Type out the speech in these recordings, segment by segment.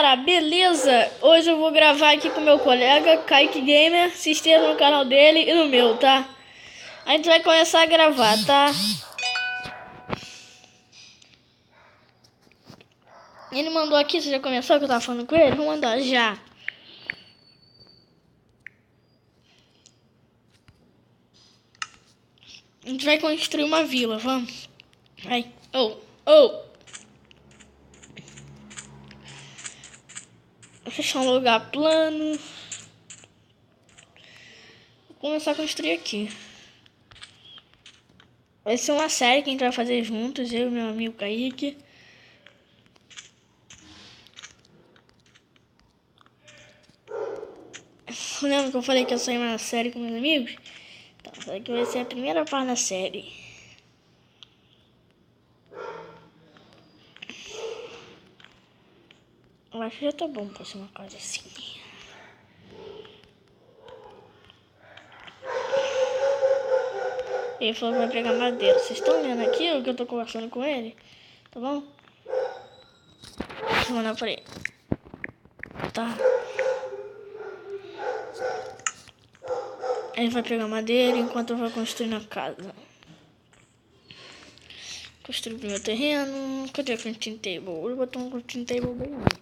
galera, beleza? Hoje eu vou gravar aqui com meu colega, Kaique Gamer. Se inscreva no canal dele e no meu, tá? A gente vai começar a gravar, tá? Ele mandou aqui, você já começou que eu tava falando com ele? Vou mandar já. A gente vai construir uma vila, vamos? Vai. Oh. Vou fechar um lugar plano. Vou começar a construir aqui. Vai ser uma série que a gente vai fazer juntos, eu e meu amigo Kaique. Lembra que eu falei que ia sair uma série com meus amigos? Então, essa aqui vai ser a primeira parte da série. Eu acho que já tá bom pra ser uma coisa assim. Ele falou que vai pegar madeira. Vocês estão vendo aqui o que eu tô conversando com ele? Tá bom? Deixa eu mandar pra ele. Tá. Ele vai pegar madeira enquanto eu vou construir a casa. Construir o meu terreno. Cadê a crafting table? Eu vou botar um crafting table bem ali.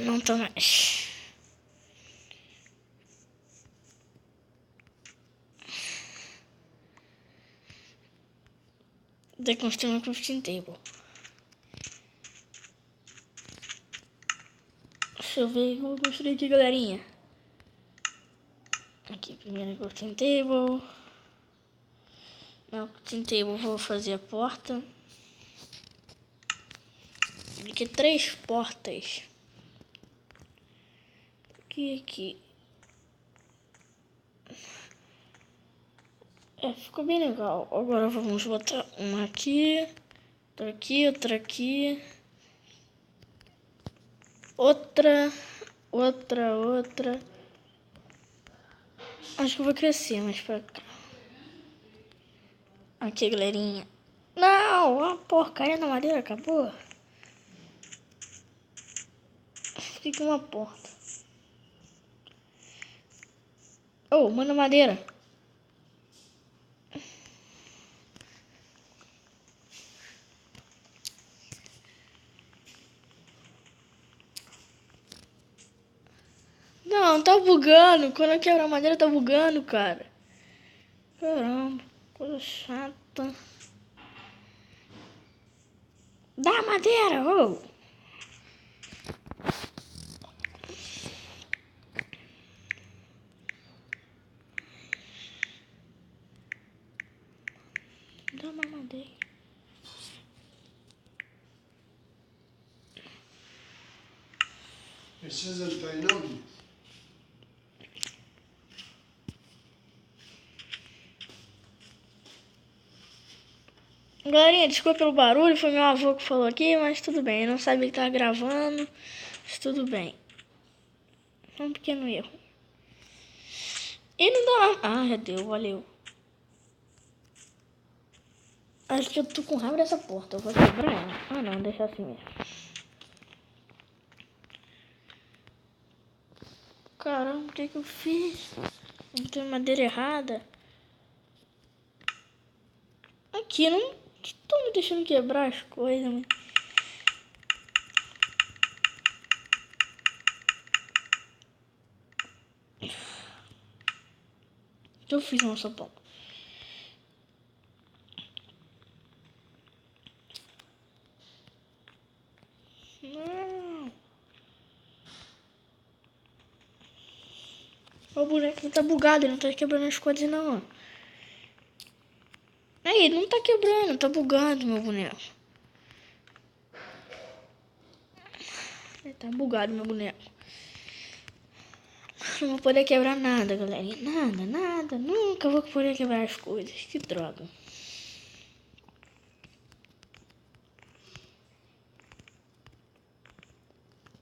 Não tá mais. Tem que construir uma crafting table. Deixa eu ver o que eu vou construir aqui, galerinha. Aqui, primeiro crafting table. No crafting table vou fazer a porta. Aqui 3 portas. Aqui. Ficou bem legal. Agora vamos botar uma aqui, outra aqui, outra. Acho que eu vou crescer mais pra cá. Aqui, galerinha. Não, a porcaria da madeira acabou. Fica uma porta. Oh, manda madeira. Não, tá bugando. Quando eu quebro a madeira, tá bugando, cara. Caramba, coisa chata. Dá madeira, ô! Dá uma madeira. Precisa de treinamento? Galerinha, desculpa pelo barulho, foi meu avô que falou aqui, mas tudo bem. Eu não sabia que tava gravando, mas tudo bem. Um pequeno erro. E não dá... Ah, já deu, valeu. Acho que eu tô com raiva dessa porta, eu vou quebrar ela. Ah não, deixa assim mesmo. Caramba, o que eu fiz? Não tem madeira errada. Aqui, não estão me deixando quebrar as coisas, mano. O que eu fiz no sapão? Não. O boneco tá bugado, ele não tá quebrando as coisas não. Aí, ele não tá quebrando, tá bugado meu boneco. Ele tá bugado meu boneco. Não vou poder quebrar nada, galerinha. Nada. Nunca vou poder quebrar as coisas. Que droga.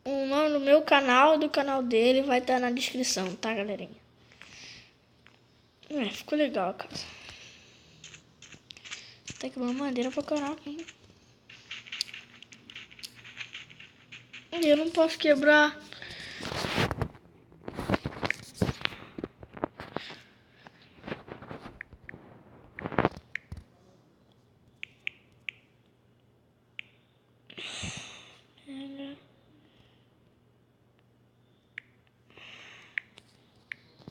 O nome do meu canal e do canal dele vai estar na descrição, tá, galerinha? Ficou legal a casa. Tá quebrando madeira pra caraca, hein? Eu não posso quebrar.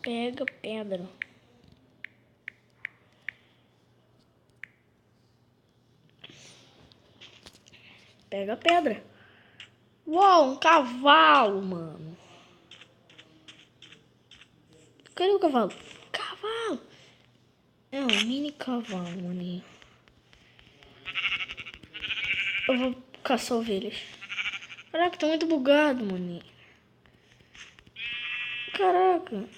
Pega pedra. Pega pedra. Uau, um cavalo, mano. Cadê o cavalo? Cavalo! É um mini cavalo, maninho. Eu vou caçar ovelhas. Caraca, tá muito bugado, maninho. Caraca.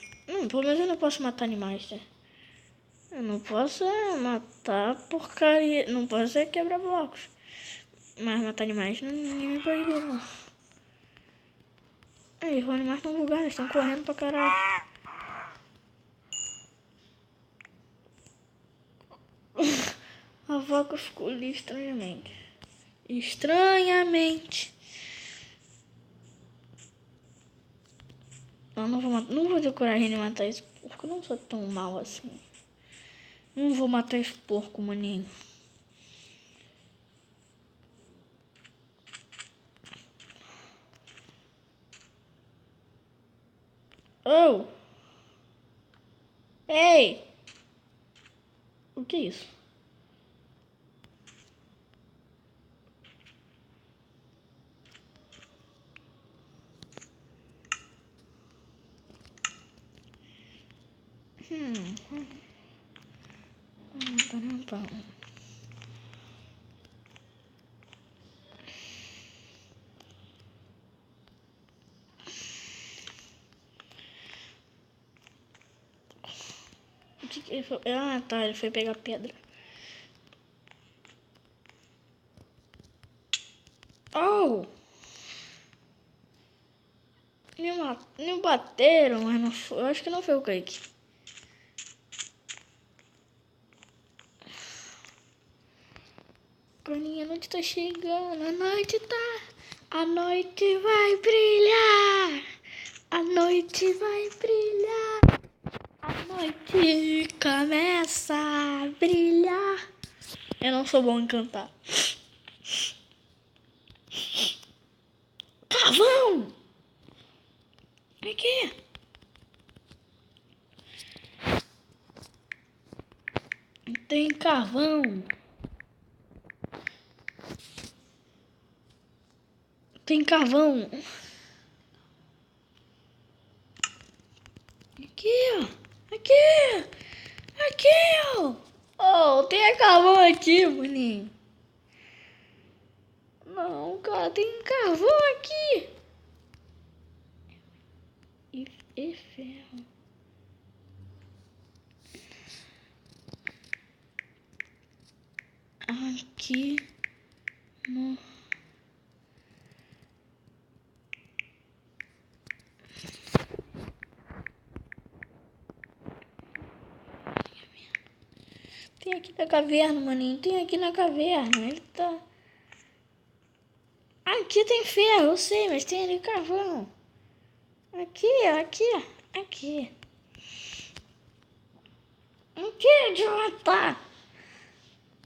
Pelo menos eu não posso matar animais, né? Eu não posso matar porcaria. Não posso quebrar blocos. Mas matar animais ninguém me proibiu, não. Aí, os animais estão bugados, estão correndo pra caralho. A vaca ficou ali estranhamente. Estranhamente. Eu não vou ter coragem de matar esse porco. Eu não sou tão mal assim. Não vou matar esse porco, maninho. Oh! Ei! O que é isso? O que ele foi? Ah, tá. Ele foi pegar pedra. Oh! Me bateram, mas não foi. Eu acho que não foi o Kaique. Bruninha, a noite tá chegando. A noite vai brilhar. A noite vai brilhar. A noite começa a brilhar. Eu não sou bom em cantar. Carvão! Aqui. Tem carvão. Tem carvão. Aqui, ó. Aqui. Aqui, ó. Oh, tem carvão aqui, maninho. Não, cara, tem carvão aqui. E ferro. Aqui no... Tem aqui na caverna, maninho. Tem aqui na caverna. Ele tá... Aqui tem ferro, eu sei, mas tem ali carvão. Aqui, aqui, aqui. Aqui, idiota.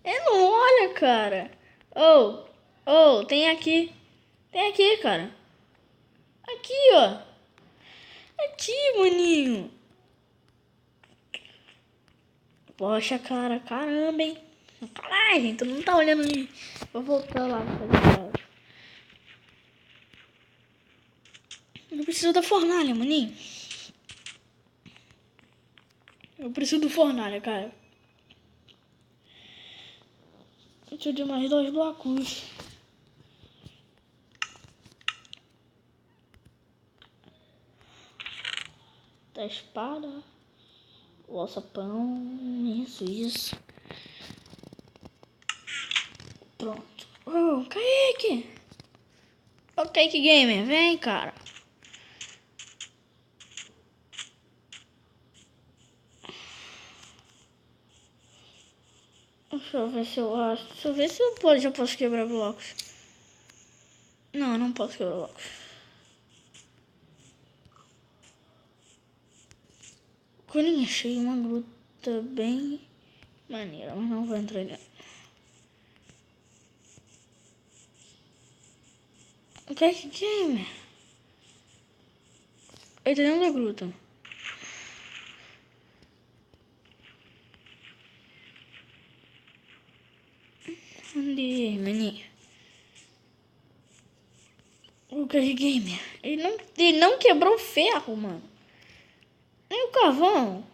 Ele não olha, cara. Tem aqui. Tem aqui, cara. Aqui, ó. Aqui, maninho. Poxa, cara. Caramba, hein. Caralho, gente. Tu não tá olhando ali. Vou voltar lá pra fazer áudio. Eu preciso da fornalha, maninho. Eu preciso do fornalha, cara. Eu preciso de mais 2 blocos. Da espada. O alçapão. Isso. Pronto. Oh, Kaique. Ô, Kaique Gamer, vem, cara. Deixa eu ver se eu acho. Deixa eu ver se eu já posso quebrar blocos. Não, eu não posso quebrar o bloco. Coninha, achei uma gruta bem maneira, mas não vou entrar nela. O que é que game? Ele tá dentro da gruta. Onde, maninho? O que é game? Ele não quebrou o ferro, mano. Nem o carvão.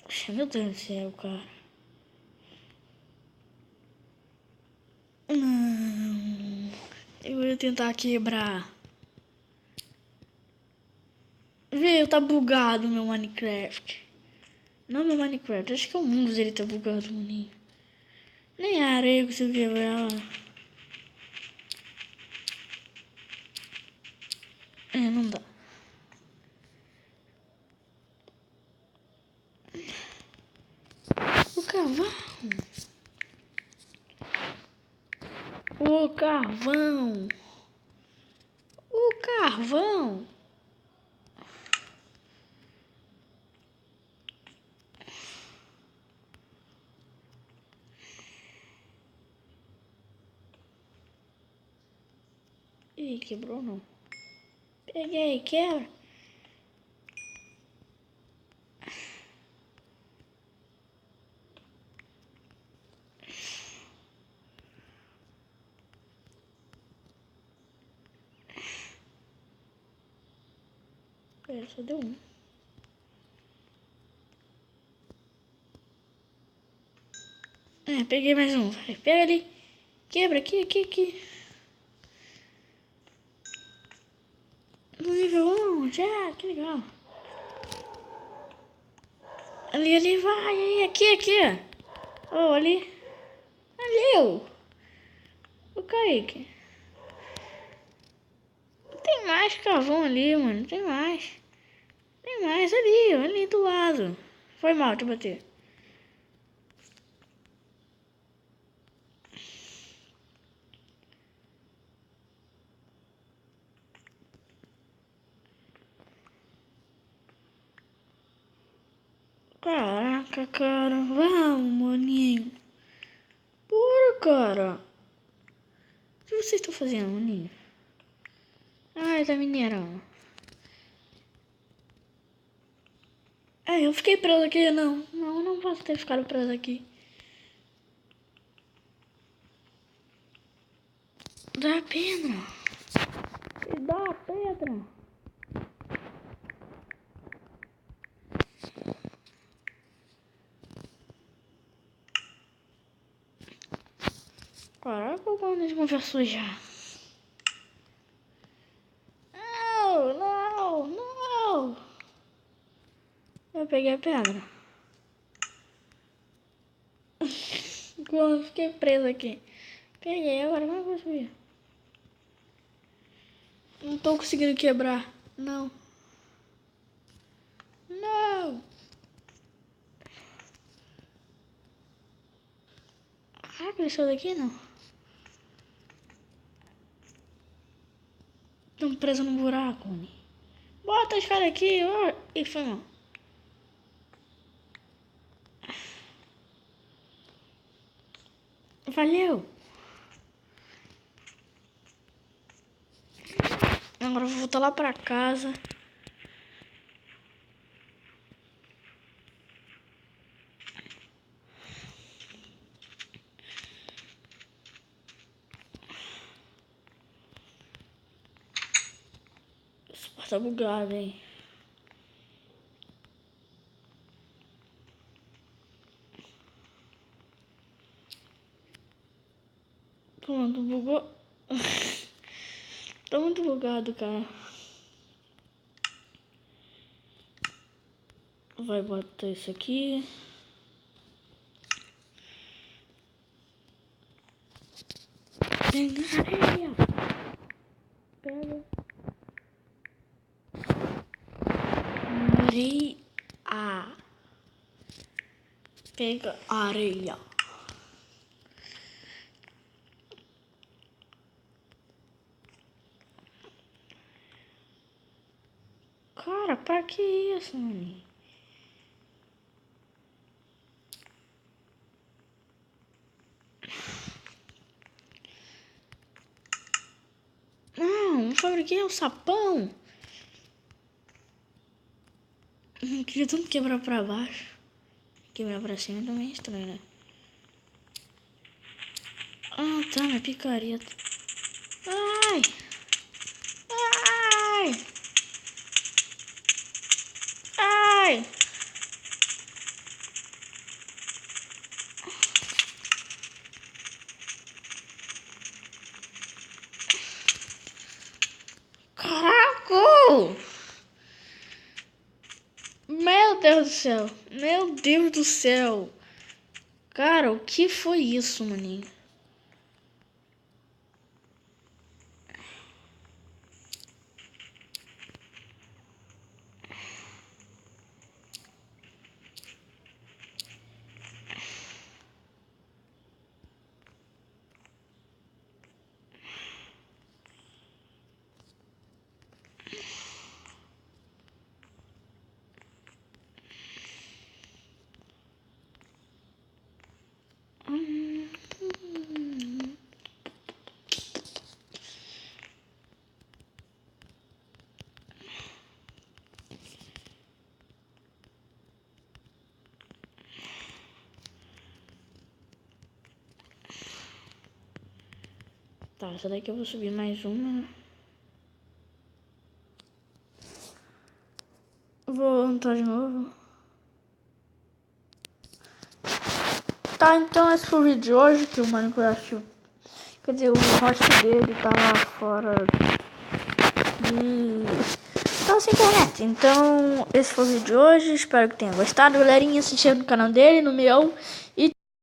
Poxa, meu Deus do céu, cara. Não. Eu ia tentar quebrar. Viu, tá bugado o meu Minecraft. Não meu Minecraft, acho que é o mundo dele tá bugado, maninho. Nem a areia consigo quebrar. É, não dá. O carvão. O carvão. O carvão. Ih, quebrou não. Peguei, quebra. Pera, só deu um. É, peguei mais um. Pega ali. Quebra aqui. No nível 1, já, que legal. Ali, vai, aí, aqui. Oh, ali. Ali, o Kaique. Tem mais carvão ali, mano, tem mais. Tem mais ali do lado. Foi mal te bater. Caraca, cara. Vamos, maninho. Bora, cara. O que vocês estão fazendo, maninho? Ah, ele tá minerando. É, eu fiquei preso aqui, não posso ter ficado preso aqui. Dá pedra. Dá pedra. Caraca, o mano conversou já. Não. Eu peguei a pedra. Fiquei preso aqui. Peguei, agora não vou subir. Não tô conseguindo quebrar. Não. Ah, cresceu daqui não. Tô preso num buraco, né? Bota os caras aqui, ó. E foi mal. Valeu. Agora eu vou voltar lá pra casa. Esse porta tá bugado, hein? Pronto, bugou. Tá muito bugado, cara. Vai botar isso aqui. Pega areia. Pega. Areia. Pega areia. que isso, maninho? Não fabriquei o sapão. Queria tanto quebrar pra baixo. Quebrar pra cima também é estranho, né? Ah, tá, minha picareta. Ai! Ai! Ai! Caraca! Meu Deus do céu! Meu Deus do céu! Cara, o que foi isso, maninho? Tá, essa daqui eu vou subir mais uma. Vou entrar de novo. Tá, então esse foi o vídeo de hoje, que o Minecraft... Quer dizer, o host dele tá lá fora de... tá sem internet. Então, esse foi o vídeo de hoje. Espero que tenham gostado, galerinha. Se inscreva no canal dele, no meu. E